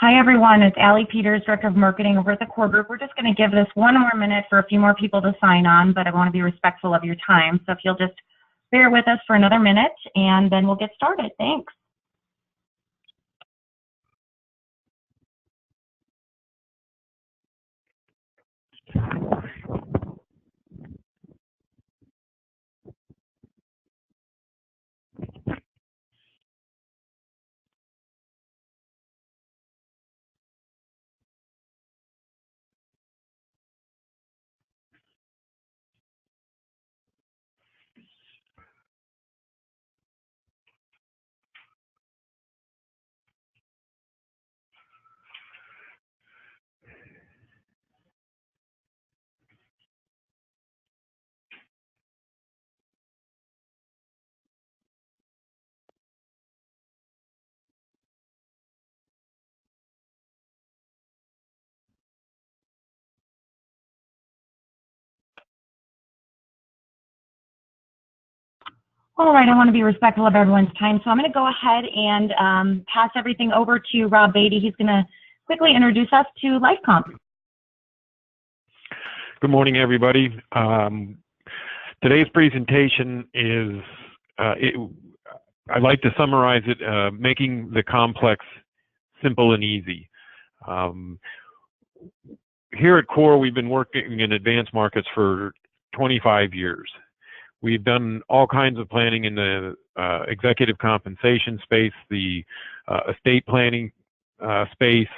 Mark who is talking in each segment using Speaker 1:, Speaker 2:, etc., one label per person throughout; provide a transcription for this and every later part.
Speaker 1: Hi, everyone. It's Allie Peters, Director of Marketing over at the Core Group. We're just going to give this one more minute for a few more people to sign on, but I want to be respectful of your time. So if you'll just bear with us for another minute, and then we'll get started. Thanks. All right, I want to be respectful of everyone's time, so I'm going to go ahead and pass everything over to Rob Beatty. He's going to quickly introduce us to LifeComp.
Speaker 2: Good morning, everybody. Today's presentation is, I like to summarize it, making the complex simple and easy. Here at Core, we've been working in advanced markets for 25 years. We've done all kinds of planning in the executive compensation space, the estate planning space,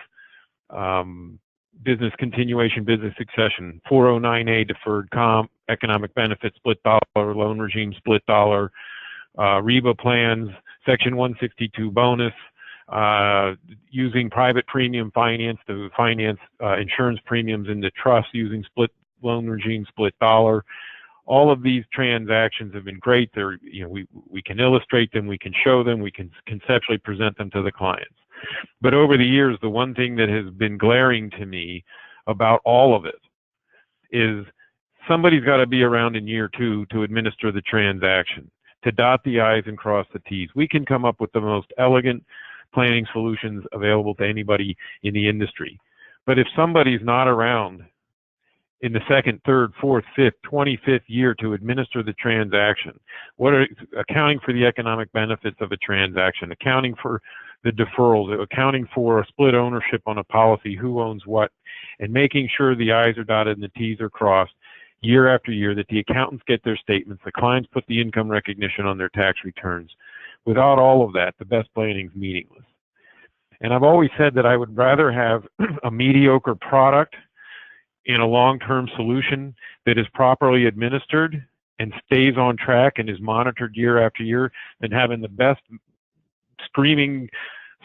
Speaker 2: business continuation, business succession, 409A deferred comp, economic benefit split dollar, loan regime split dollar, REBA plans, Section 162 bonus, using private premium finance to finance insurance premiums into trust using split loan regime, split dollar. All of these transactions have been great. They're, we can illustrate them, we can show them, we can conceptually present them to the clients. But over the years, the one thing that has been glaring to me about all of it is somebody's got to be around in year 2 to administer the transaction, to dot the I's and cross the T's. We can come up with the most elegant planning solutions available to anybody in the industry. But if somebody's not around in the 2nd, 3rd, 4th, 5th, 25th year to administer the transaction, accounting for the economic benefits of a transaction, accounting for the deferrals, accounting for a split ownership on a policy, who owns what, and making sure the I's are dotted and the T's are crossed year after year, that the accountants get their statements, the clients put the income recognition on their tax returns. Without all of that, the best planning is meaningless. And I've always said that I would rather have a mediocre product in a long-term solution that is properly administered and stays on track and is monitored year after year than having the best screaming,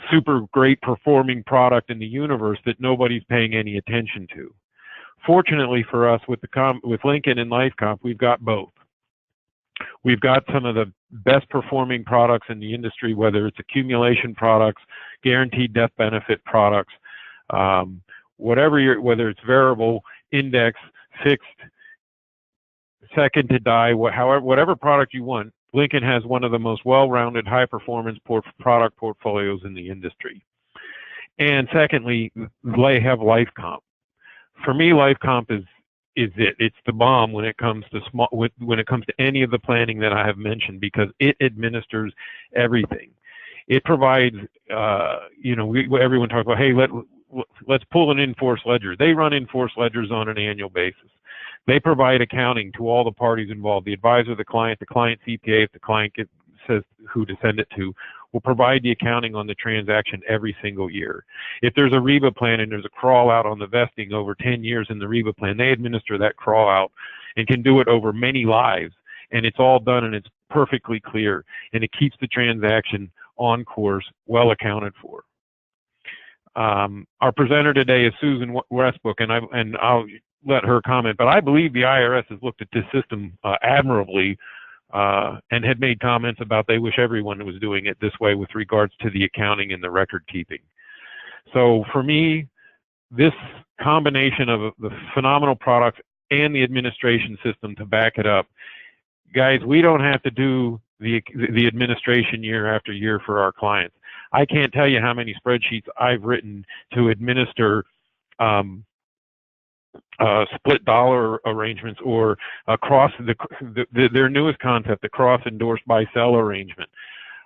Speaker 2: super great performing product in the universe that nobody's paying any attention to. Fortunately for us, with Lincoln and LifeComp, we've got both. We've got some of the best performing products in the industry, whether it's accumulation products, guaranteed death benefit products, whether it's variable, index, fixed, second to die, whatever product you want, Lincoln has one of the most well-rounded, high-performance product portfolios in the industry. And secondly, they have LifeComp. For me, LifeComp is it. It's the bomb when it comes to when it comes to any of the planning that I have mentioned, because it administers everything. It provides, everyone talks about, hey, let's pull an in-force ledger. They run in-force ledgers on an annual basis. They provide accounting to all the parties involved, the advisor, the client CPA, if the client says who to send it to, will provide the accounting on the transaction every single year. If there's a REBA plan and there's a crawl out on the vesting over 10 years in the REBA plan, they administer that crawl out and can do it over many lives. And it's all done and it's perfectly clear. And it keeps the transaction on course, well accounted for. Our presenter today is Susan Westbrook, and I'll let her comment, but I believe the IRS has looked at this system admirably and had made comments about they wish everyone was doing it this way with regards to the accounting and the record keeping. So for me, this combination of the phenomenal products and the administration system to back it up, guys, we don't have to do the administration year after year for our clients. I can't tell you how many spreadsheets I've written to administer split dollar arrangements or across their newest concept, the cross endorsed by sell arrangement.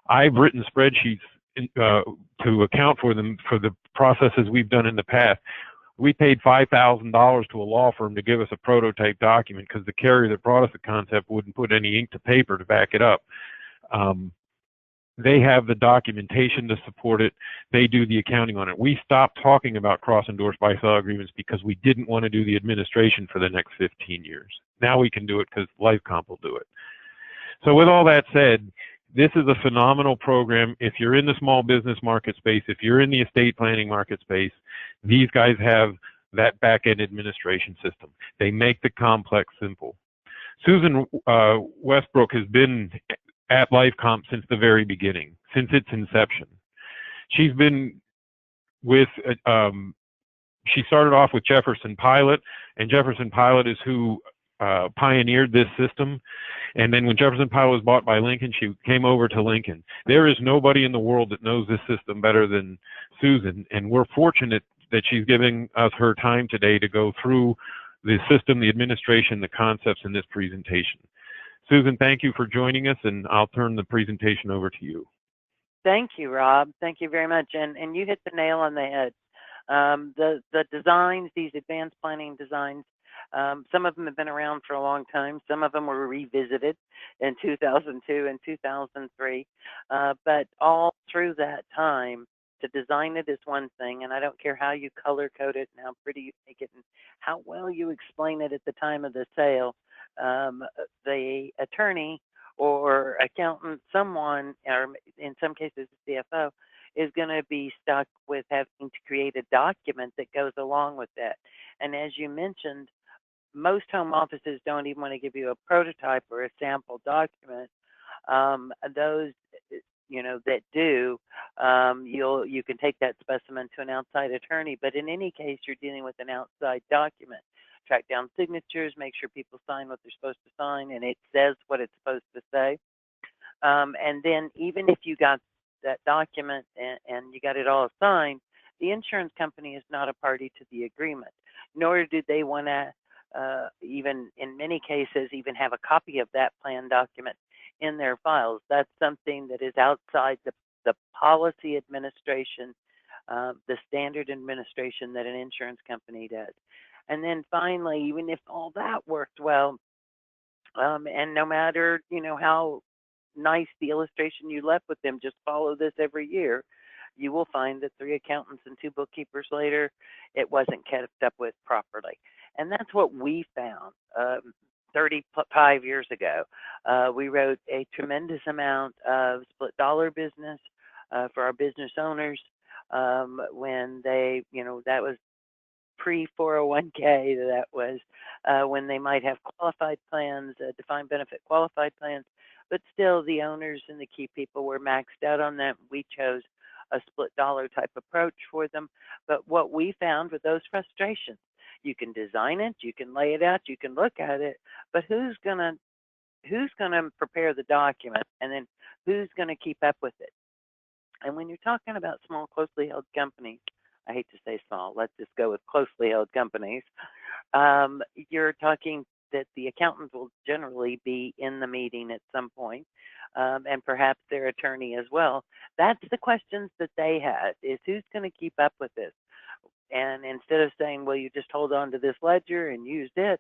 Speaker 2: I've written spreadsheets to account for them for the processes we've done in the past. We paid $5,000 to a law firm to give us a prototype document because the carrier that brought us the concept wouldn't put any ink to paper to back it up. They have the documentation to support it. They do the accounting on it. We stopped talking about cross-endorsed buy-sell agreements because we didn't want to do the administration for the next 15 years. Now we can do it because LifeComp will do it. So with all that said, this is a phenomenal program. If you're in the small business market space, if you're in the estate planning market space, these guys have that back-end administration system. They make the complex simple. Susan Westbrook has been at LifeComp since the very beginning, since its inception. She's been with, she started off with Jefferson Pilot, and Jefferson Pilot is who pioneered this system. And then when Jefferson Pilot was bought by Lincoln, she came over to Lincoln. There is nobody in the world that knows this system better than Susan, and we're fortunate that she's giving us her time today to go through the system, the administration, the concepts in this presentation. Susan, thank you for joining us, and I'll turn the presentation over to you.
Speaker 3: Thank you, Rob. Thank you very much. And you hit the nail on the head. The designs, these advanced planning designs, some of them have been around for a long time. Some of them were revisited in 2002 and 2003. But all through that time, to design it is one thing, and I don't care how you color code it and how pretty you make it and how well you explain it at the time of the sale. The attorney or accountant, someone, or in some cases the CFO, is going to be stuck with having to create a document that goes along with that. And as you mentioned, most home offices don't even want to give you a prototype or a sample document. Those, that do, you can take that specimen to an outside attorney, but in any case, you're dealing with an outside document. Track down signatures, make sure people sign what they're supposed to sign, and it says what it's supposed to say. And then even if you got that document and you got it all signed, the insurance company is not a party to the agreement, nor do they want to even, in many cases, even have a copy of that plan document in their files. That's something that is outside the policy administration, the standard administration that an insurance company does. And then finally, even if all that worked well, and no matter, how nice the illustration you left with them, just follow this every year, you will find that 3 accountants and 2 bookkeepers later, it wasn't kept up with properly. And that's what we found 35 years ago. We wrote a tremendous amount of split dollar business for our business owners when they, that was pre-401k, that was when they might have qualified plans, defined benefit qualified plans, but still the owners and the key people were maxed out on that. We chose a split dollar type approach for them. But what we found with those frustrations, you can design it, you can lay it out, you can look at it, but who's gonna prepare the document, and then who's gonna keep up with it? And when you're talking about small, closely held companies, I hate to say small, let's just go with closely held companies, you're talking that the accountant will generally be in the meeting at some point, and perhaps their attorney as well. That's the questions that they had, is who's going to keep up with this? And instead of saying, well, you just hold on to this ledger and use it,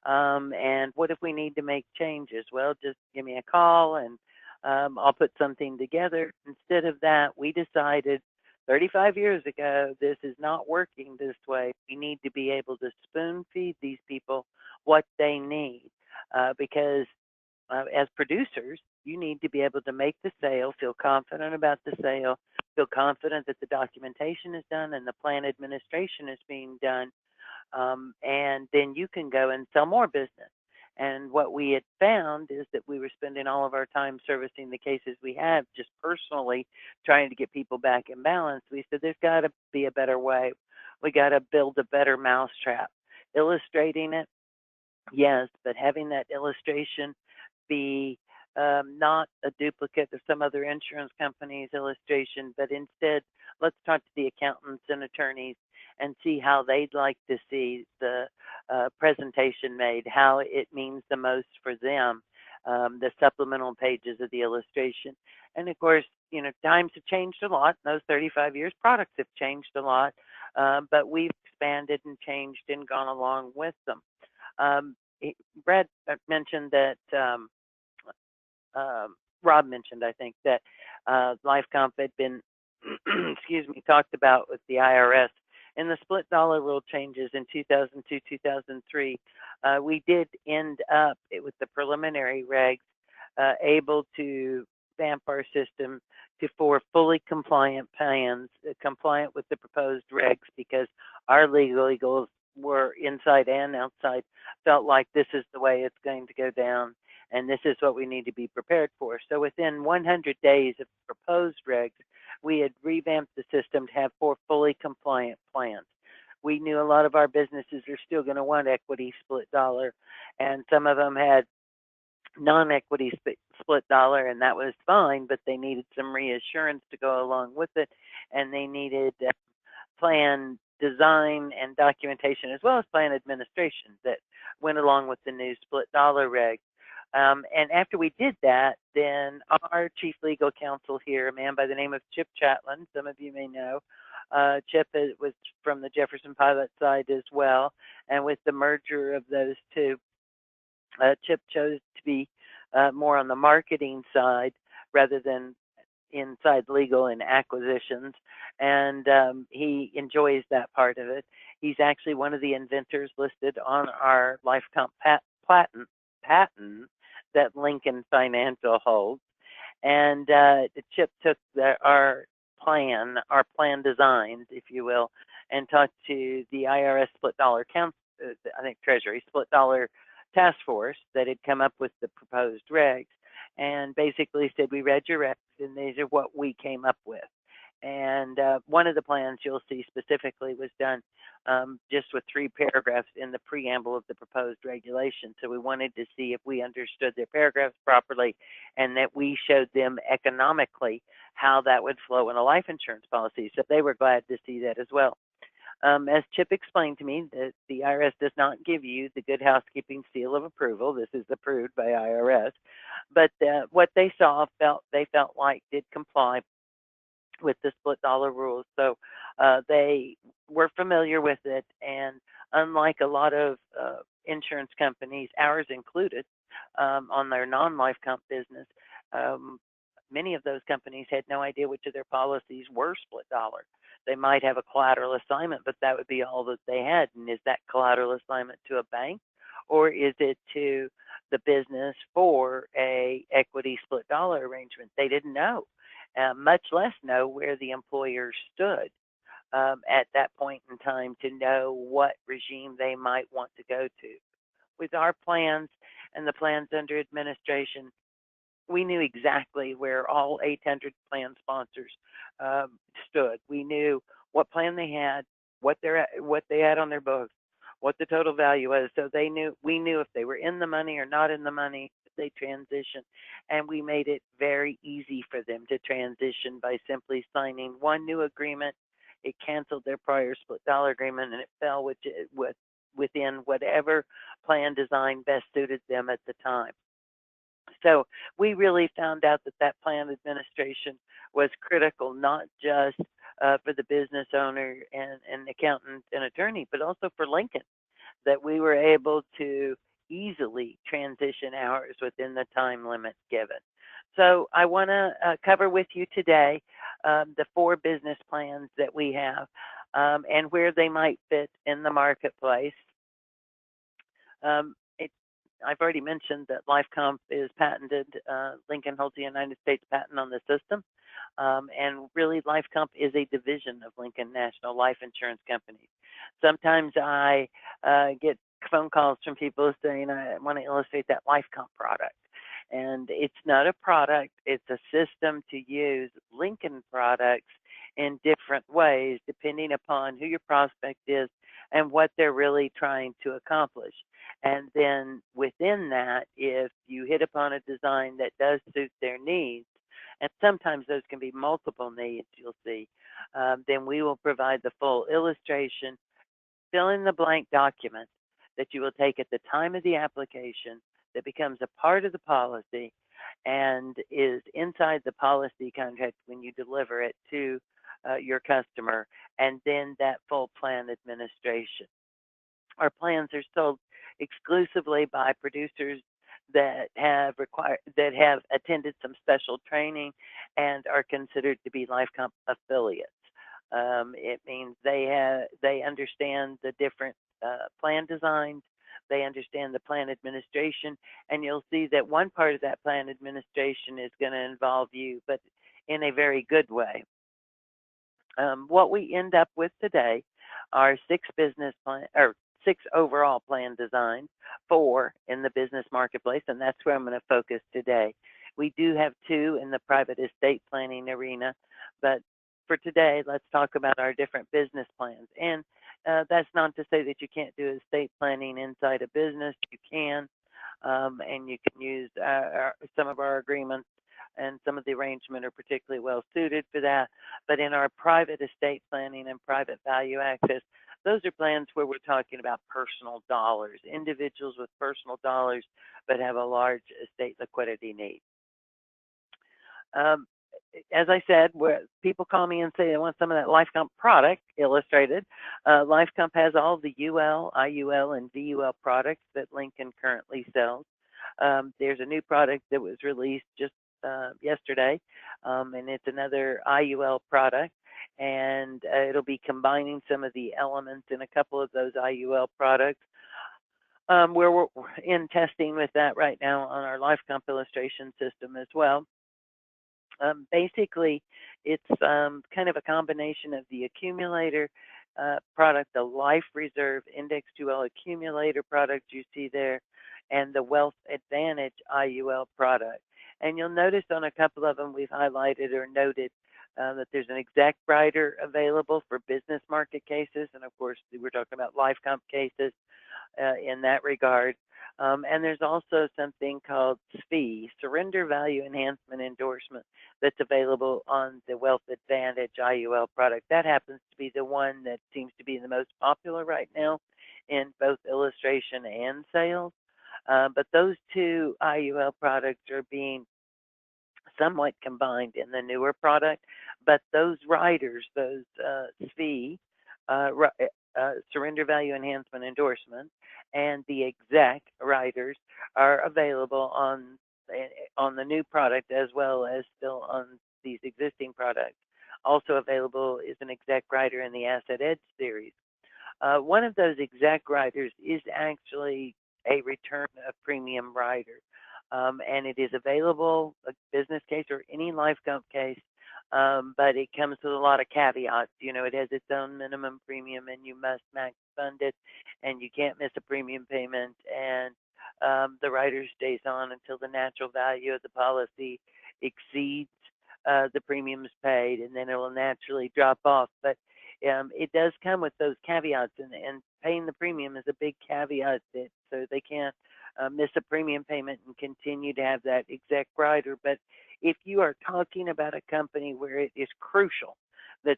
Speaker 3: and what if we need to make changes? Well, just give me a call and I'll put something together. Instead of that, we decided 35 years ago, this is not working this way. We need to be able to spoon feed these people what they need, because as producers, you need to be able to make the sale, feel confident about the sale, feel confident that the documentation is done and the plan administration is being done, and then you can go and sell more business. And what we had found is that we were spending all of our time servicing the cases we had, just personally trying to get people back in balance. We said, there's got to be a better way. We got to build a better mousetrap. Illustrating it, yes, but having that illustration be not a duplicate of some other insurance company's illustration, but instead, let's talk to the accountants and attorneys and see how they'd like to see the presentation made, how it means the most for them, the supplemental pages of the illustration. And of course, times have changed a lot. In those 35 years, products have changed a lot, but we've expanded and changed and gone along with them. Brad mentioned that, Rob mentioned, I think, that LifeComp had been, excuse me, talked about with the IRS. In the split dollar rule changes in 2002, 2003, we did end up with the preliminary regs able to vamp our system to 4 fully compliant plans, compliant with the proposed regs, because our legals were inside and outside, felt like this is the way it's going to go down, and this is what we need to be prepared for. So within 100 days of proposed regs, we had revamped the system to have 4 fully compliant plans. We knew a lot of our businesses are still going to want equity split dollar, and some of them had non-equity split dollar, and that was fine, but they needed some reassurance to go along with it, and they needed plan design and documentation, as well as plan administration that went along with the new split dollar reg. And after we did that, then our chief legal counsel here, a man by the name of Chip Chatelain, some of you may know, Chip was from the Jefferson Pilot side as well, and with the merger of those two, Chip chose to be more on the marketing side rather than inside legal and acquisitions, and he enjoys that part of it. He's actually one of the inventors listed on our LifeComp patent that Lincoln Financial holds. And Chip took our plan designs, if you will, and talked to the IRS split dollar council, I think Treasury split dollar task force that had come up with the proposed regs, and basically said, we read your regs and these are what we came up with. And one of the plans you'll see specifically was done just with 3 paragraphs in the preamble of the proposed regulation. So we wanted to see if we understood their paragraphs properly and that we showed them economically how that would flow in a life insurance policy. So they were glad to see that as well. As Chip explained to me, that the IRS does not give you the good housekeeping seal of approval. This is approved by IRS. But what they felt like did comply with the split dollar rules. So they were familiar with it. And unlike a lot of insurance companies, ours included, on their non-LifeComp business, many of those companies had no idea which of their policies were split dollar. They might have a collateral assignment, but that would be all that they had. And is that collateral assignment to a bank, or is it to the business for a equity split dollar arrangement? They didn't know, much less know where the employer stood at that point in time to know what regime they might want to go to. With our plans and the plans under administration, we knew exactly where all 800 plan sponsors stood. We knew what plan they had, what they had on their books, what the total value was. So we knew if they were in the money or not in the money, if they transitioned. And we made it very easy for them to transition by simply signing one new agreement. It canceled their prior split dollar agreement, and it fell within whatever plan design best suited them at the time. So we really found out that plan administration was critical, not just for the business owner and accountant and attorney, but also for Lincoln, that we were able to easily transition ours within the time limit given. So I want to cover with you today the 4 business plans that we have and where they might fit in the marketplace. I've already mentioned that LifeComp is patented. Lincoln holds the United States patent on the system. And really, LifeComp is a division of Lincoln National Life Insurance Company. Sometimes I get phone calls from people saying, I want to illustrate that LifeComp product. And it's not a product, it's a system to use Lincoln products in different ways, depending upon who your prospect is and what they're really trying to accomplish. And then within that, if you hit upon a design that does suit their needs, and sometimes those can be multiple needs, you'll see, then we will provide the full illustration, fill in the blank document that you will take at the time of the application that becomes a part of the policy and is inside the policy contract when you deliver it to your customer, and then that full plan administration. Our plans are sold exclusively by producers that have attended some special training and are considered to be LifeComp affiliates. It means they understand the different plan designs, they understand the plan administration, and you'll see that one part of that plan administration is going to involve you, but in a very good way. What we end up with today are 6 business plan or 6 overall plan designs, 4 in the business marketplace, and that's where I'm going to focus today. We do have 2 in the private estate planning arena, but for today, let's talk about our different business plans. And that's not to say that you can't do estate planning inside a business. You can, and you can use some of our agreements, and some of the arrangement are particularly well suited for that. But in our private estate planning and private value access, those are plans where we're talking about personal dollars, individuals with personal dollars, but have a large estate liquidity need. As I said, where people call me and say they want some of that LifeComp product illustrated. LifeComp has all the UL, IUL, and VUL products that Lincoln currently sells. There's a new product that was released just yesterday, and it's another IUL product, and it'll be combining some of the elements in a couple of those IUL products. Where we're in testing with that right now on our LifeComp illustration system as well. Basically, it's kind of a combination of the accumulator product, the Life Reserve Index UL accumulator product you see there, and the Wealth Advantage IUL product. And you'll notice on a couple of them we've highlighted or noted that there's an exact rider available for business market cases, and of course we're talking about LifeComp cases in that regard. And there's also something called SVE, Surrender Value Enhancement Endorsement, that's available on the Wealth Advantage IUL product. That happens to be the one that seems to be the most popular right now in both illustration and sales. But those 2 IUL products are being somewhat combined in the newer product, but those riders, those SVE, Surrender Value Enhancement Endorsement, and the exact riders are available on the new product as well as still on these existing products. Also available is an exact rider in the Asset Edge series. One of those exact riders is actually a return of premium rider, and it is available, a business case or any LifeComp case, but it comes with a lot of caveats. You know, it has its own minimum premium, and you must max fund it, and you can't miss a premium payment, and the rider stays on until the natural value of the policy exceeds the premiums paid, and then it will naturally drop off. But it does come with those caveats, and paying the premium is a big caveat, so they can't miss a premium payment and continue to have that exact rider. But if you are talking about a company where it is crucial that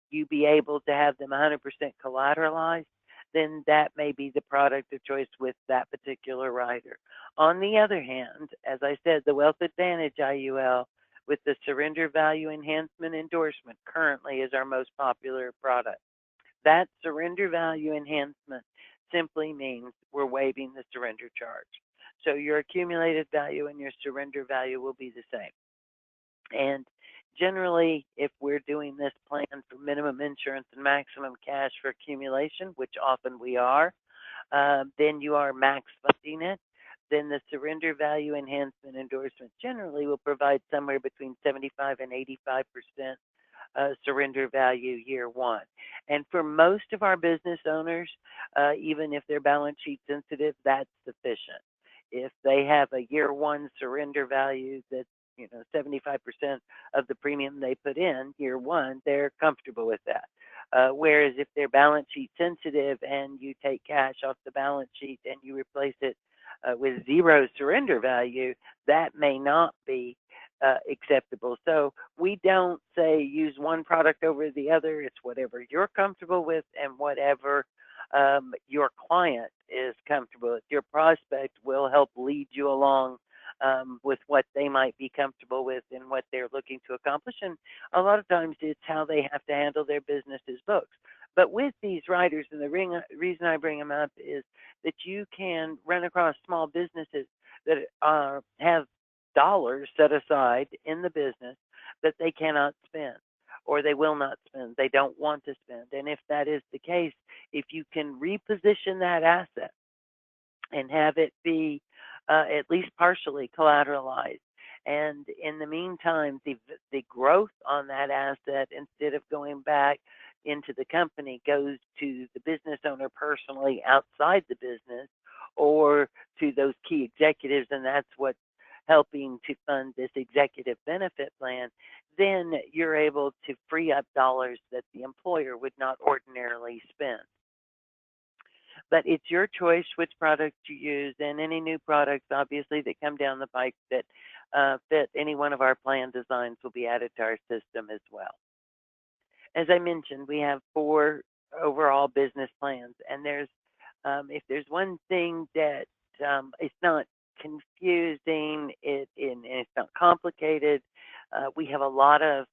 Speaker 3: you be able to have them 100% collateralized, then that may be the product of choice with that particular rider. On the other hand, as I said, the Wealth Advantage IUL with the Surrender Value Enhancement Endorsement currently is our most popular product. That surrender value enhancement simply means we're waiving the surrender charge. So your accumulated value and your surrender value will be the same. And generally, if we're doing this plan for minimum insurance and maximum cash for accumulation, which often we are, then you are max funding it. Then the surrender value enhancement endorsement generally will provide somewhere between 75 and 85% surrender value year 1. And for most of our business owners, even if they're balance sheet sensitive, that's sufficient. If they have a year 1 surrender value that's 75% of the premium they put in year one, they're comfortable with that. Whereas if they're balance sheet sensitive and you take cash off the balance sheet and you replace it with zero surrender value, that may not be acceptable. So we don't say use one product over the other. It's whatever you're comfortable with and whatever your client is comfortable with. Your prospect will help lead you along with what they might be comfortable with and what they're looking to accomplish. And a lot of times it's how they have to handle their business as books. But with these riders, and the reason I bring them up is that you can run across small businesses that have dollars set aside in the business that they cannot spend or they will not spend, they don't want to spend. And if that is the case, if you can reposition that asset and have it be at least partially collateralized, and in the meantime, the growth on that asset, instead of going back into the company, goes to the business owner personally outside the business or to those key executives, and that's what's helping to fund this executive benefit plan, then you're able to free up dollars that the employer would not ordinarily spend. But it's your choice which product you use, and any new products, obviously, that come down the pike that fit any one of our plan designs will be added to our system as well. As I mentioned, we have 4 overall business plans, and if there's one thing that it's not confusing, and it's not complicated, we have a lot of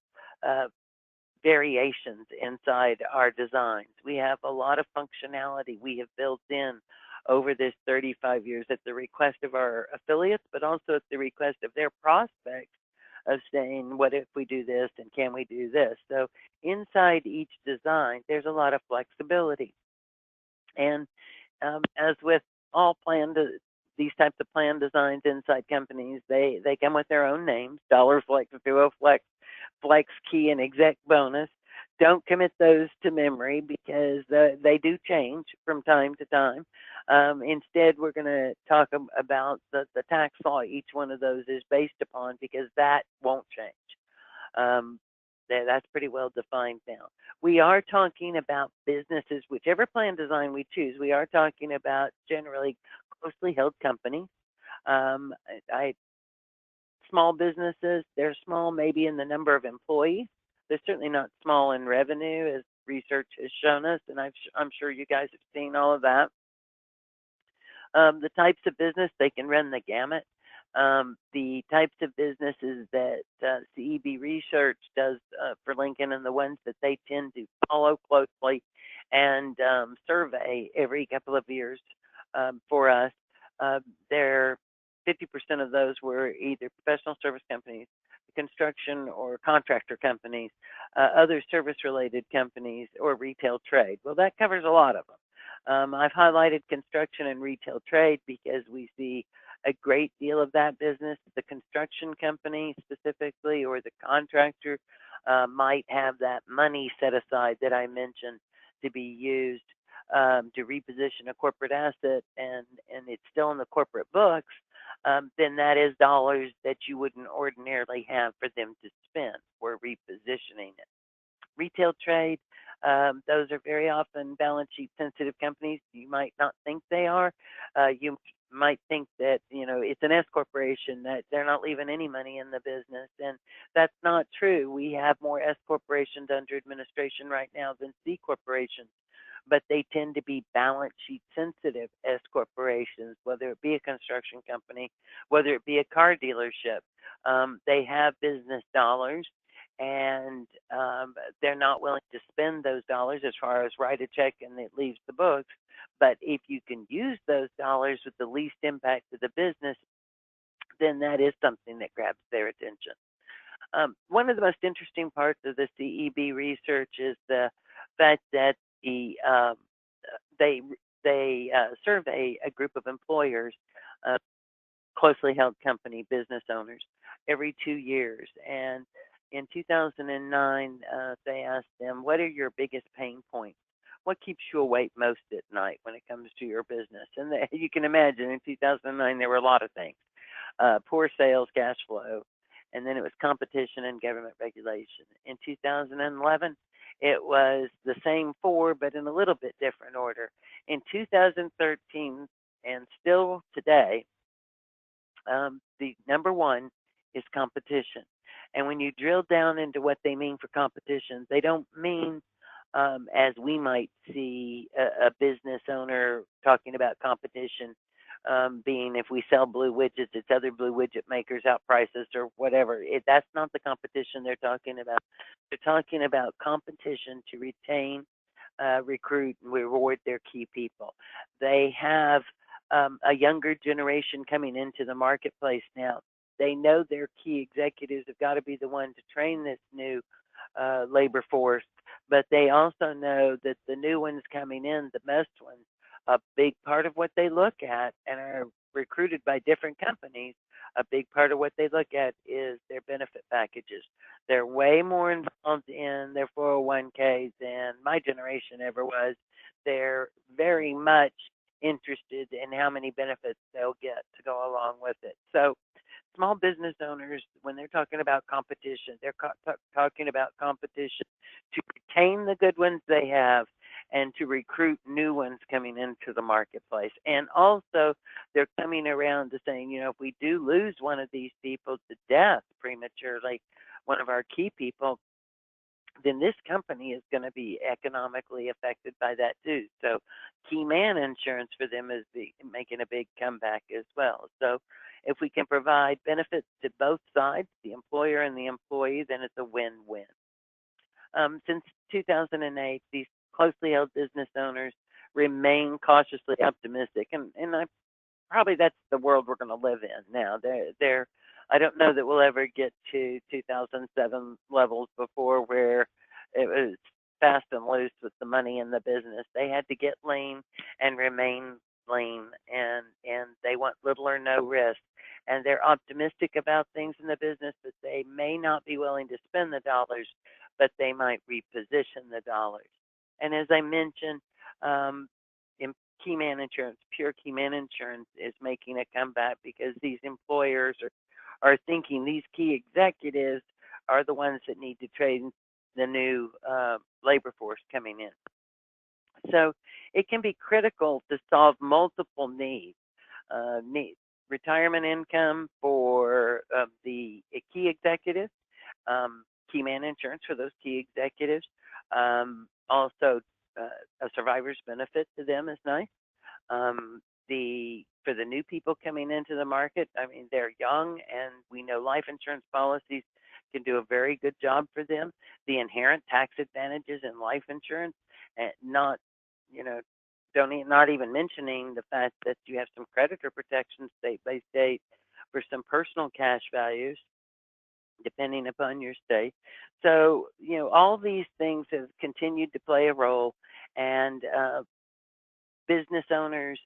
Speaker 3: variations inside our designs. We have a lot of functionality we have built in over this 35 years at the request of our affiliates, but also at the request of their prospects of saying, what if we do this and can we do this? So inside each design, there's a lot of flexibility. And as with all these types of plan designs inside companies, they come with their own names: Dollar Flex, Duo Flex, Flex Key, and Exec Bonus. Don't commit those to memory because they do change from time to time. Instead, we're going to talk about the tax law each one of those is based upon, because that won't change. That's pretty well defined now. We are talking about businesses, whichever plan design we choose, we are talking about generally closely held companies. Small businesses, they're small maybe in the number of employees. They're certainly not small in revenue, as research has shown us, and I'm sure you guys have seen all of that. The types of business, they can run the gamut. The types of businesses that CEB Research does for Lincoln, and the ones that they tend to follow closely and survey every couple of years for us, 50% of those were either professional service companies, construction or contractor companies, other service-related companies, or retail trade. Well, that covers a lot of them. I've highlighted construction and retail trade because we see a great deal of that business. The construction company specifically, or the contractor, might have that money set aside that I mentioned to be used to reposition a corporate asset, and it's still in the corporate books. Then that is dollars that you wouldn't ordinarily have for them to spend. We're repositioning it. Retail trade, those are very often balance sheet sensitive companies. You might not think they are. You might think that it's an S corporation, that they're not leaving any money in the business, and that's not true. We have more S corporations under administration right now than C corporations, but they tend to be balance sheet sensitive S corporations, whether it be a construction company, whether it be a car dealership. They have business dollars, and they're not willing to spend those dollars as far as write a check and it leaves the books. But if you can use those dollars with the least impact to the business, then that is something that grabs their attention. One of the most interesting parts of the CEB research is the fact that they survey a group of employers, closely held company business owners, every 2 years. And in 2009, they asked them, what are your biggest pain points? What keeps you awake most at night when it comes to your business? And you can imagine in 2009, there were a lot of things. Poor sales, cash flow, and then it was competition and government regulation. In 2011, it was the same four, but in a little bit different order. In 2013, and still today, the number one is competition. And when you drill down into what they mean for competition, they don't mean as we might see a business owner talking about competition being if we sell blue widgets, it's other blue widget makers outprice us or whatever. That's not the competition they're talking about. They're talking about competition to retain, recruit, and reward their key people. They have a younger generation coming into the marketplace now. They know their key executives have got to be the one to train this new labor force, but they also know that the new ones coming in, the best ones, a big part of what they look at and are recruited by different companies, a big part of what they look at is their benefit packages. They're way more involved in their 401ks than my generation ever was. They're very much interested in how many benefits they'll get to go along with it. So small business owners, when they're talking about competition, they're talking about competition to retain the good ones they have and to recruit new ones coming into the marketplace. And also, they're coming around to saying, you know, if we do lose one of these people to death prematurely, one of our key people, then this company is going to be economically affected by that too. So key man insurance for them is making a big comeback as well. So if we can provide benefits to both sides, the employer and the employee, then it's a win-win. Since 2008, these closely held business owners remain cautiously optimistic, and probably that's the world we're going to live in now. I don't know that we'll ever get to 2007 levels before where it was fast and loose with the money in the business. They had to get lean and remain lean, and they want little or no risk. And they're optimistic about things in the business, but they may not be willing to spend the dollars, but they might reposition the dollars. And as I mentioned, in Key Man Insurance, pure Key Man Insurance is making a comeback because these employers are thinking these key executives are the ones that need to train the new labor force coming in. So it can be critical to solve multiple needs. Retirement income for the key executives, Key Man Insurance for those key executives, also a survivor's benefit to them is nice. For the new people coming into the market, I mean, they're young, and we know life insurance policies can do a very good job for them. The inherent tax advantages in life insurance, and not even mentioning the fact that you have some creditor protection state by state for some personal cash values, depending upon your state. So, you know, all these things have continued to play a role, and business owners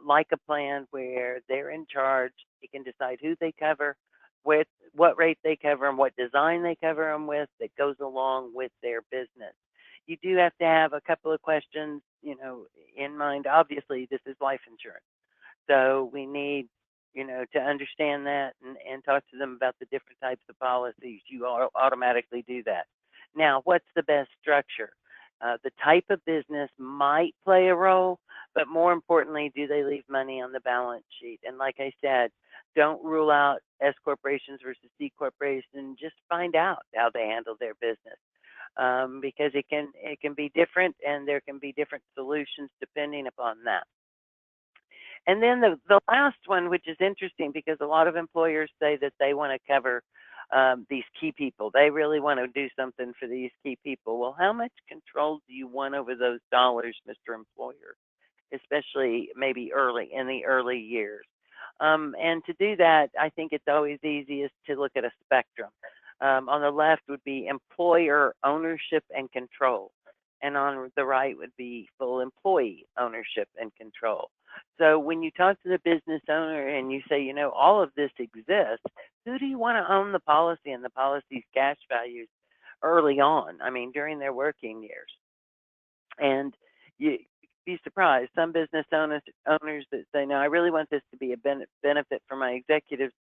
Speaker 3: like a plan where they're in charge. They can decide who they cover, with what rate they cover, and what design they cover them with that goes along with their business. You do have to have a couple of questions, you know, in mind. Obviously, this is life insurance, so we need, you know, to understand that and talk to them about the different types of policies. You automatically do that. Now, what's the best structure? The type of business might play a role, but more importantly, do they leave money on the balance sheet? And like I said, don't rule out S corporations versus C corporations. Just find out how they handle their business, because it can be different, and there can be different solutions depending upon that. And then the last one, which is interesting because a lot of employers say that they want to cover these key people. They really want to do something for these key people. Well, how much control do you want over those dollars, Mr. Employer, especially maybe in the early years? And to do that, I think it's always easiest to look at a spectrum. On the left would be employer ownership and control, and on the right would be full employee ownership and control. So when you talk to the business owner and you say, you know, all of this exists, who do you want to own the policy and the policy's cash values early on? I mean, during their working years. And you'd be surprised. Some business owners that say, no, I really want this to be a benefit for my executives.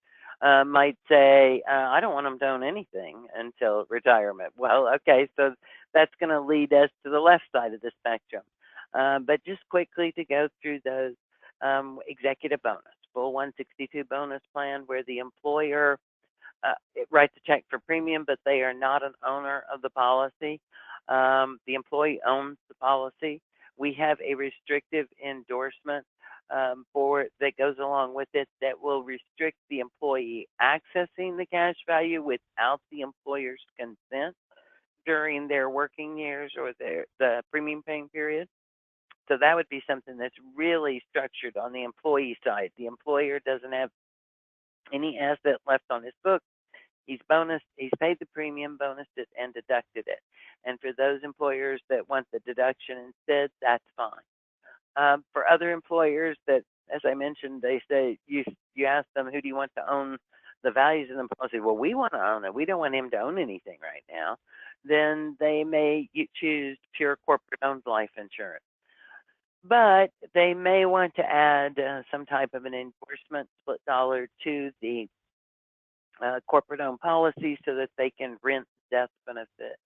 Speaker 3: might say, I don't want them to own anything until retirement. Well, okay, so that's going to lead us to the left side of the spectrum. But just quickly to go through those, executive bonus, full 162 bonus plan where the employer it writes a check for premium, but they are not an owner of the policy. The employee owns the policy. We have a restrictive endorsement for that goes along with it that will restrict the employee accessing the cash value without the employer's consent during their working years or the premium paying period. So that would be something that's really structured on the employee side. The employer doesn't have any asset left on his books. He's paid the premium, bonused it, and deducted it. And for those employers that want the deduction instead, that's fine. For other employers that, as I mentioned, they say you ask them, who do you want to own the values of the policy? Well, we want to own it. We don't want him to own anything right now. Then they may choose pure corporate-owned life insurance. But they may want to add some type of an endorsement split dollar to the corporate-owned policy so that they can rent death benefit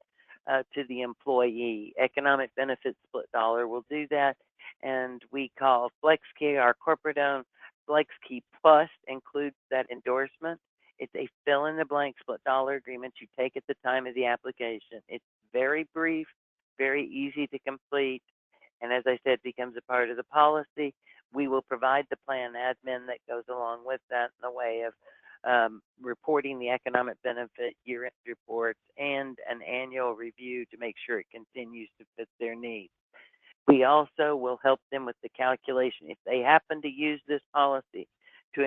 Speaker 3: to the employee. Economic benefit split dollar will do that, and we call FlexKey our corporate-owned. FlexKey Plus includes that endorsement. It's a fill-in-the-blank split dollar agreement you take at the time of the application. It's very brief, very easy to complete, and as I said, becomes a part of the policy. We will provide the plan admin that goes along with that in the way of reporting the economic benefit year-end reports and an annual review to make sure it continues to fit their needs. We also will help them with the calculation. If they happen to use this policy to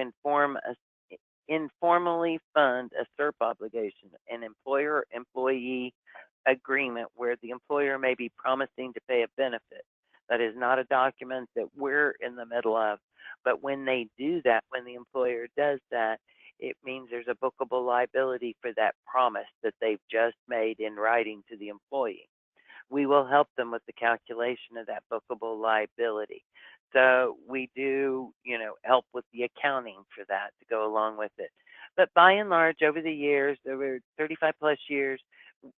Speaker 3: informally fund a SERP obligation, an employer-employee agreement where the employer may be promising to pay a benefit. That is not a document that we're in the middle of, but when they do that, when the employer does that, it means there's a bookable liability for that promise that they've just made in writing to the employee. We will help them with the calculation of that bookable liability. So we do, help with the accounting for that to go along with it. But by and large, over the years, over 35 plus years,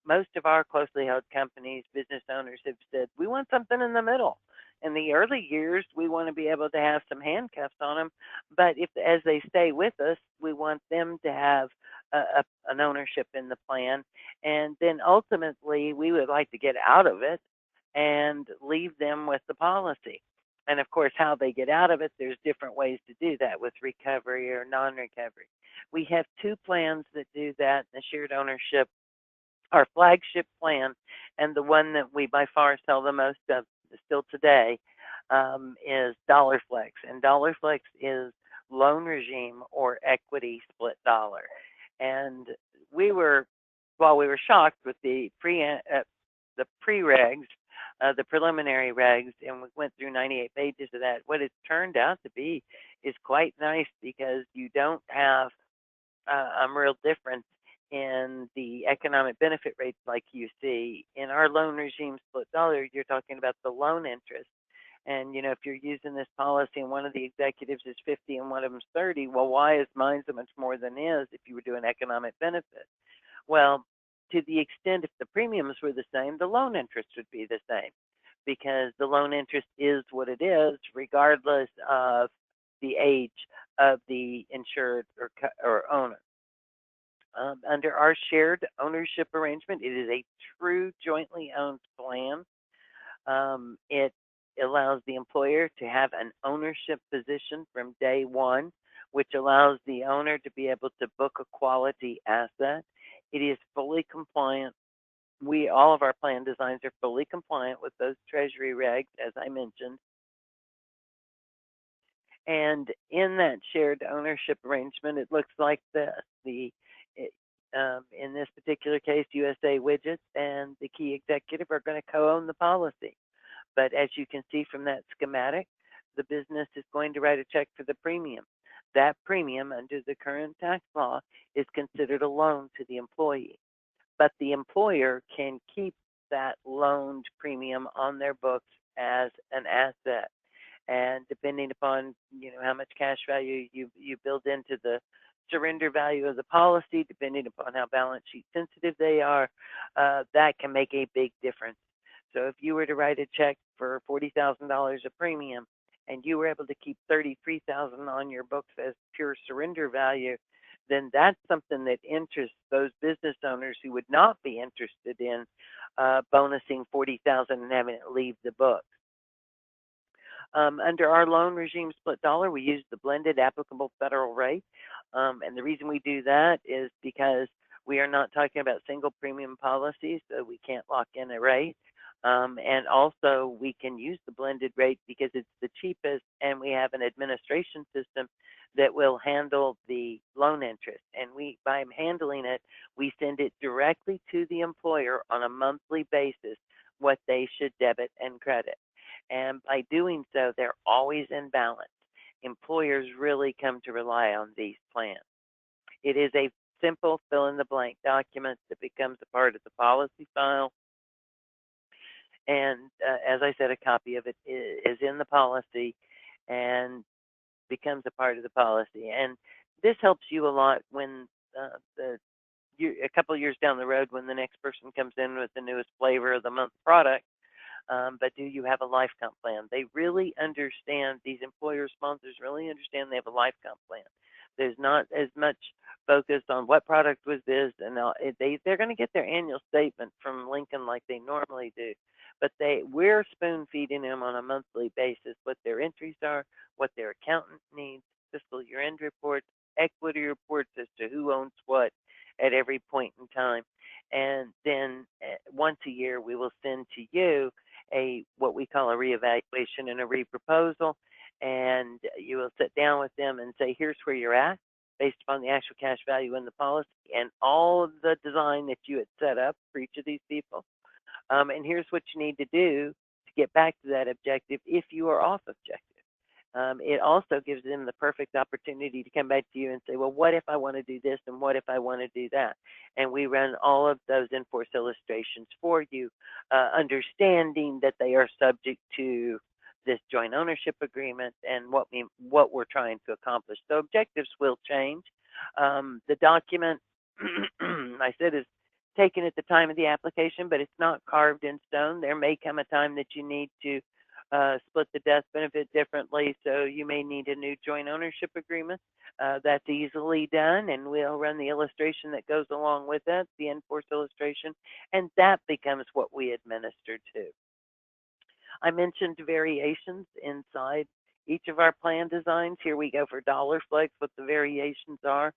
Speaker 3: most of our closely held companies, business owners have said, we want something in the middle. In the early years, we want to be able to have some handcuffs on them, but as they stay with us, we want them to have an ownership in the plan, and then ultimately, we would like to get out of it and leave them with the policy. And of course, how they get out of it, there's different ways to do that with recovery or non-recovery. We have two plans that do that, the shared ownership, our flagship plan, and the one that we by far sell the most of still today is DollarFlex. And DollarFlex is loan regime or equity split dollar. And while we were shocked with the pre-regs, the preliminary regs, and we went through 98 pages of that, what it's turned out to be is quite nice because you don't have a real difference in the economic benefit rates like you see. In our loan regime split dollar, you're talking about the loan interest. And, if you're using this policy and one of the executives is 50 and one of them's 30, well, why is mine so much more than his if you were doing economic benefit? Well, to the extent if the premiums were the same, the loan interest would be the same because the loan interest is what it is regardless of the age of the insured or owner. Under our shared ownership arrangement, it is a true jointly owned plan. It allows the employer to have an ownership position from day one, which allows the owner to be able to book a quality asset. It is fully compliant. All of our plan designs are fully compliant with those Treasury regs, as I mentioned. And in that shared ownership arrangement, it looks like this. In this particular case, USA Widgets and the key executive are going to co-own the policy. But as you can see from that schematic, the business is going to write a check for the premium. That premium, under the current tax law, is considered a loan to the employee. But the employer can keep that loaned premium on their books as an asset. And depending upon how much cash value you build into the surrender value of the policy, depending upon how balance sheet sensitive they are, that can make a big difference. So if you were to write a check for $40,000 of premium and you were able to keep $33,000 on your books as pure surrender value, then that's something that interests those business owners who would not be interested in bonusing $40,000 and having it leave the books. Under our loan regime split dollar, we use the blended applicable federal rate. And the reason we do that is because we are not talking about single premium policies, so we can't lock in a rate. And also, we can use the blended rate because it's the cheapest, and we have an administration system that will handle the loan interest. And by handling it, we send it directly to the employer on a monthly basis what they should debit and credit. And by doing so, they're always in balance. Employers really come to rely on these plans. It is a simple fill-in-the-blank document that becomes a part of the policy file. And as I said, a copy of it is in the policy and becomes a part of the policy. And this helps you a lot when a couple of years down the road, when the next person comes in with the newest flavor of the month product. But do you have a life comp plan? They really understand, these employer sponsors really understand they have a life comp plan. There's not as much focus on what product was this, and they're going to get their annual statement from Lincoln like they normally do. But we're spoon feeding them on a monthly basis what their entries are, what their accountant needs, fiscal year end reports, equity reports as to who owns what at every point in time. And then once a year, we will send to you what we call a reevaluation and a reproposal, and you will sit down with them and say, here's where you're at based upon the actual cash value in the policy and all of the design that you had set up for each of these people. And here's what you need to do to get back to that objective if you are off objective. It also gives them the perfect opportunity to come back to you and say, well, what if I want to do this and what if I want to do that? And we run all of those in-force illustrations for you, understanding that they are subject to this joint ownership agreement and what we're trying to accomplish. So objectives will change. The document, I said, is taken at the time of the application, but it's not carved in stone. There may come a time that you need to split the death benefit differently, so you may need a new joint ownership agreement. That's easily done, and we'll run the illustration that goes along with that, the in-force illustration, and that becomes what we administer to. I mentioned variations inside each of our plan designs. Here we go for dollar flex, what the variations are.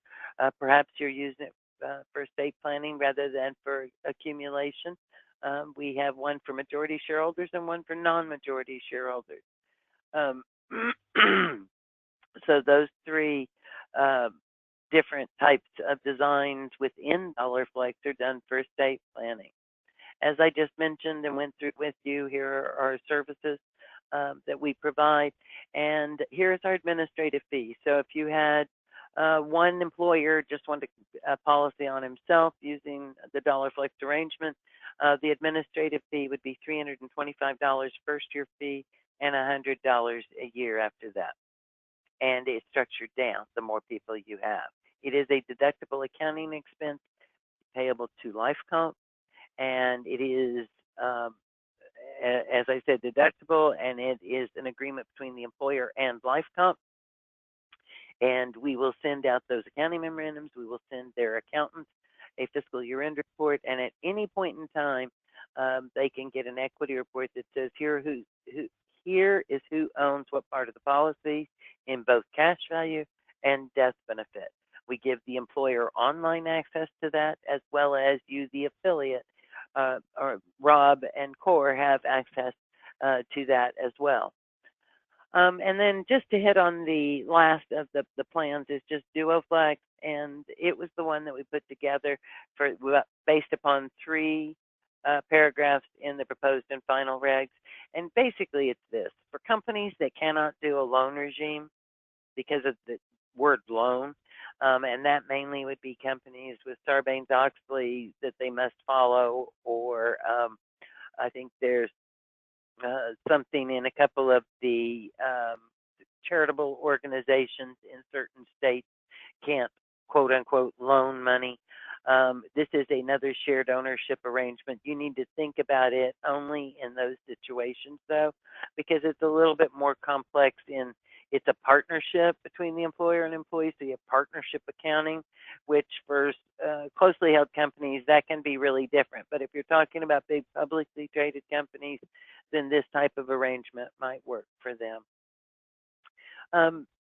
Speaker 3: Perhaps you're using it for estate planning rather than for accumulation. We have one for majority shareholders and one for non-majority shareholders. So those three different types of designs within Dollar Flex are done for estate planning. As I just mentioned and went through with you, here are our services that we provide, and here's our administrative fee. So if you had one employer just wanted a policy on himself using the Dollar Flex arrangement, the administrative fee would be $325 first year fee and $100 a year after that. And it's structured down the more people you have. It is a deductible accounting expense payable to life comp, and it is, as I said, deductible, and it is an agreement between the employer and life comp. And we will send out those accounting memorandums. We will send their accountants a fiscal year end report, and at any point in time, they can get an equity report that says here is who owns what part of the policy in both cash value and death benefit. We give the employer online access to that, as well as you, the affiliate, or Rob and Core have access to that as well. And then just to hit on the last of the plans is just DuoFlex, and it was the one that we put together based upon 3 paragraphs in the proposed and final regs. And basically it's this: for companies that cannot do a loan regime because of the word loan, and that mainly would be companies with Sarbanes-Oxley that they must follow, or I think there's something in a couple of the charitable organizations in certain states can't quote unquote loan money. This is another shared ownership arrangement. You need to think about it only in those situations, though, because it's a little bit more complex in it's a partnership between the employer and employee, so you have partnership accounting, which for closely held companies, that can be really different. But if you're talking about big publicly traded companies, then this type of arrangement might work for them.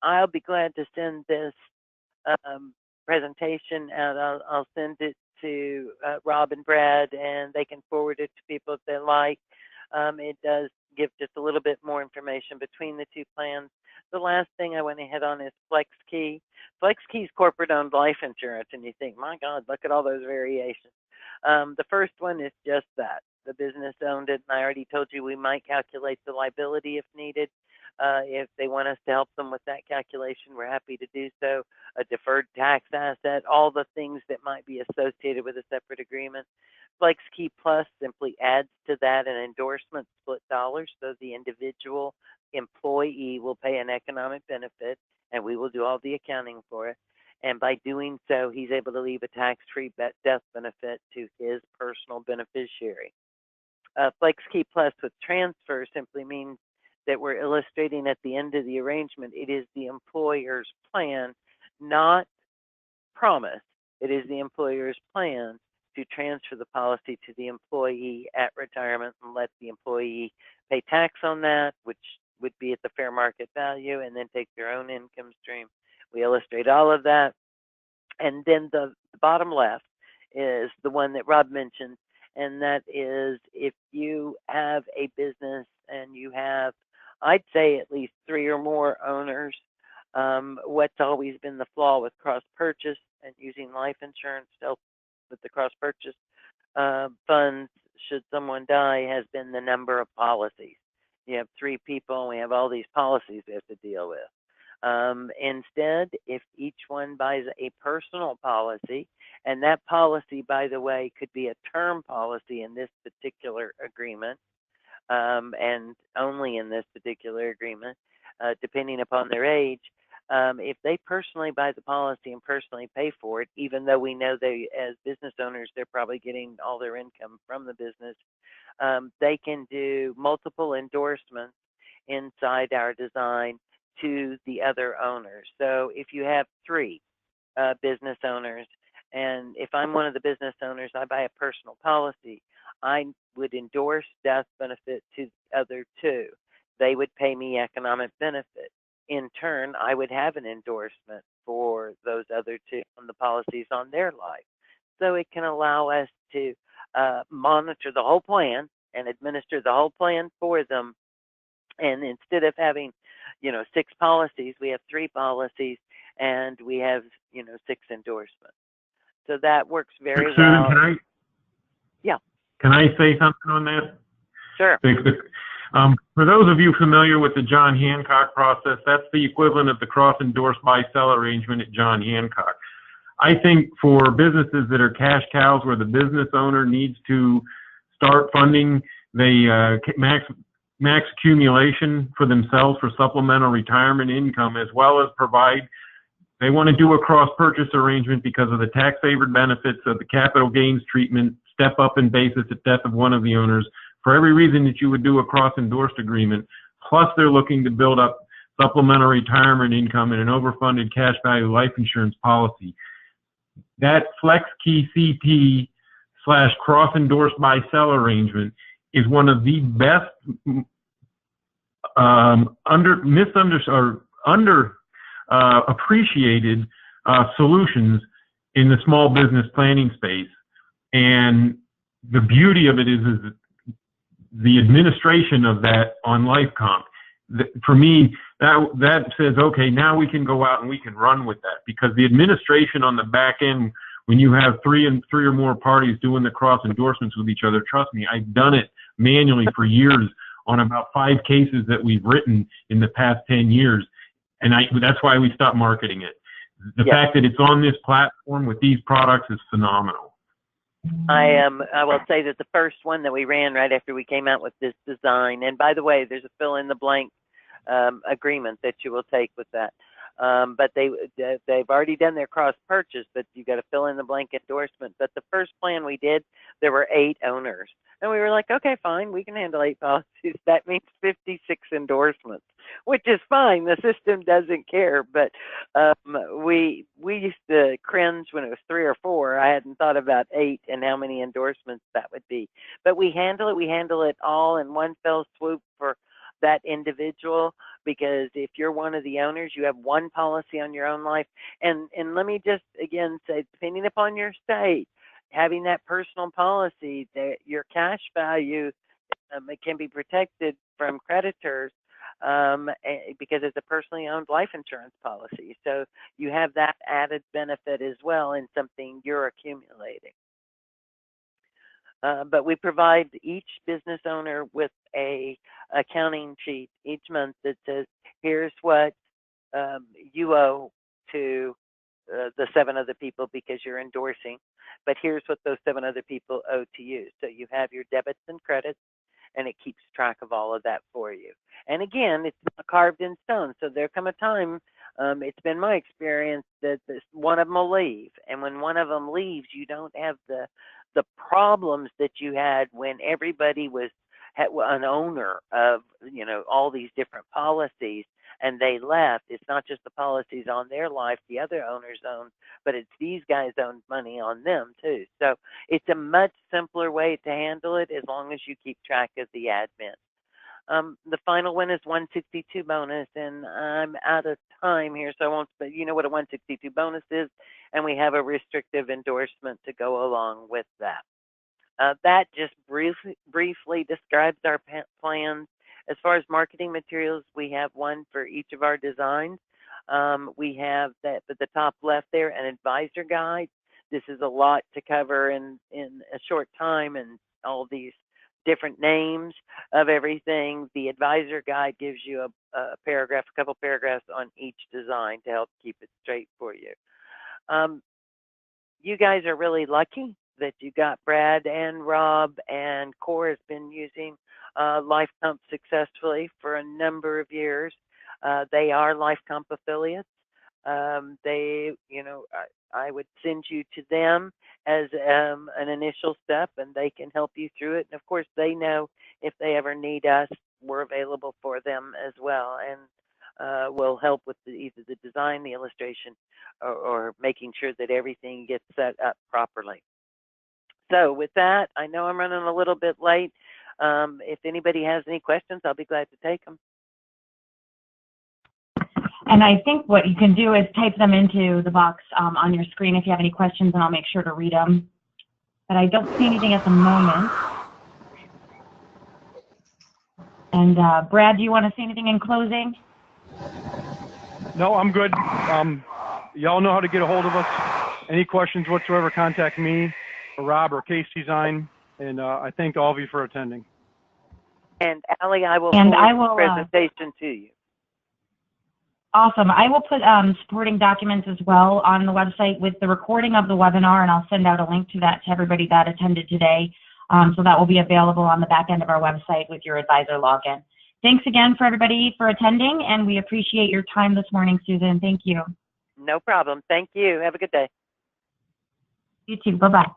Speaker 3: I'll be glad to send this presentation out. I'll send it to Rob and Brad, and they can forward it to people if they like. It does give just a little bit more information between the two plans. The last thing I went ahead on is FlexKey. FlexKey's corporate-owned life insurance, and you think, my God, look at all those variations. The first one is just that. The business owned it, and I already told you we might calculate the liability if needed. If they want us to help them with that calculation, we're happy to do so. A deferred tax asset, all the things that might be associated with a separate agreement. FlexKey Plus simply adds to that an endorsement split dollars, so the individual employee will pay an economic benefit, and we will do all the accounting for it. And by doing so, he's able to leave a tax-free death benefit to his personal beneficiary. FlexKey Plus with transfer simply means that we're illustrating at the end of the arrangement, it is the employer's plan, not promise. It is the employer's plan to transfer the policy to the employee at retirement and let the employee pay tax on that, which would be at the fair market value, and then take their own income stream. We illustrate all of that. And then the bottom left is the one that Rob mentioned, and that is if you have a business and you have, I'd say, at least 3 or more owners, what's always been the flaw with cross-purchase and using life insurance to help with the cross-purchase funds should someone die has been the number of policies. You have 3 people and we have all these policies we have to deal with. Instead, if each one buys a personal policy, and that policy, by the way, could be a term policy in this particular agreement, and only in this particular agreement, depending upon their age, if they personally buy the policy and personally pay for it, even though we know they, as business owners, they're probably getting all their income from the business, they can do multiple endorsements inside our design to the other owners. So if you have 3 business owners, and if I'm one of the business owners, I buy a personal policy, I would endorse death benefit to the other 2. They would pay me economic benefit. In turn, I would have an endorsement for those other 2 on the policies on their life. So it can allow us to monitor the whole plan and administer the whole plan for them. And instead of having, 6 policies, we have 3 policies, and we have, 6 endorsements. So that works very well.
Speaker 2: Susan, can I say something on that?
Speaker 3: Sure.
Speaker 2: For those of you familiar with the John Hancock process, that's the equivalent of the cross-endorsed buy-sell arrangement at John Hancock. I think for businesses that are cash cows where the business owner needs to start funding the max accumulation for themselves for supplemental retirement income, as well as provide, they want to do a cross-purchase arrangement because of the tax-favored benefits of the capital gains treatment, step up in basis at death of one of the owners, for every reason that you would do a cross-endorsed agreement, plus they're looking to build up supplemental retirement income in an overfunded cash value life insurance policy. That FlexKey CP / cross-endorsed buy-sell arrangement is one of the best appreciated solutions in the small business planning space. And the beauty of it is the administration of that on LifeComp. For me, that says, okay, now we can go out and we can run with that, because the administration on the back end, when you have 3 or more parties doing the cross endorsements with each other, trust me, I've done it manually for years on about 5 cases that we've written in the past 10 years. And that's why we stopped marketing it. The fact that it's on this platform with these products is phenomenal.
Speaker 3: I will say that the first one that we ran right after we came out with this design, and by the way, there's a fill in the blank agreement that you will take with that. But they've already done their cross purchase, but you got to fill in the blank endorsement. But the first plan we did, there were 8 owners, and we were like, okay, fine, we can handle 8 policies. That means 56 endorsements, which is fine. The system doesn't care. But we used to cringe when it was 3 or 4. I hadn't thought about 8 and how many endorsements that would be. But we handle it. We handle it all in one fell swoop for that individual, because if you're one of the owners, you have one policy on your own life. And let me just again say, depending upon your state, having that personal policy, that your cash value it can be protected from creditors because it's a personally owned life insurance policy. So you have that added benefit as well in something you're accumulating. But we provide each business owner with a accounting sheet each month that says, here's what you owe to the 7 other people because you're endorsing, but here's what those 7 other people owe to you. So you have your debits and credits, and it keeps track of all of that for you. And again, it's not carved in stone. So there come a time, it's been my experience that one of them will leave. And when one of them leaves, you don't have the problems that you had when everybody was an owner of, all these different policies, and they left. It's not just the policies on their life the other owners own, but it's these guys own money on them too. So it's a much simpler way to handle it as long as you keep track of the admin. The final one is 162 bonus, and I'm out of time here, so I won't, but you know what a 162 bonus is, and we have a restrictive endorsement to go along with that. That just briefly describes our plans. As far as marketing materials, we have one for each of our designs. We have that at the top left there, an advisor guide. This is a lot to cover in a short time, and all these different names of everything. The advisor guide gives you a paragraph, a couple paragraphs on each design to help keep it straight for you. You guys are really lucky that you got Brad and Rob, and Core has been using LifeComp successfully for a number of years. They are LifeComp affiliates. I would send you to them as an initial step, and they can help you through it. And of course, they know if they ever need us, we're available for them as well, and we'll help with either the design, the illustration, or making sure that everything gets set up properly. So with that, I know I'm running a little bit late. If anybody has any questions, I'll be glad to take them.
Speaker 1: And I think what you can do is type them into the box on your screen if you have any questions, and I'll make sure to read them. But I don't see anything at the moment. And Brad, do you want to say anything in closing?
Speaker 4: No, I'm good. Y'all know how to get a hold of us. Any questions whatsoever, contact me, or Rob, or Case Design. And I thank all of you for attending.
Speaker 3: And Allie, I will forward the presentation to you.
Speaker 1: Awesome. I will put supporting documents as well on the website with the recording of the webinar, and I'll send out a link to that to everybody that attended today. So that will be available on the back end of our website with your advisor login. Thanks again for everybody for attending, and we appreciate your time this morning, Susan. Thank you.
Speaker 3: No problem. Thank you. Have a good day.
Speaker 1: You too. Bye-bye.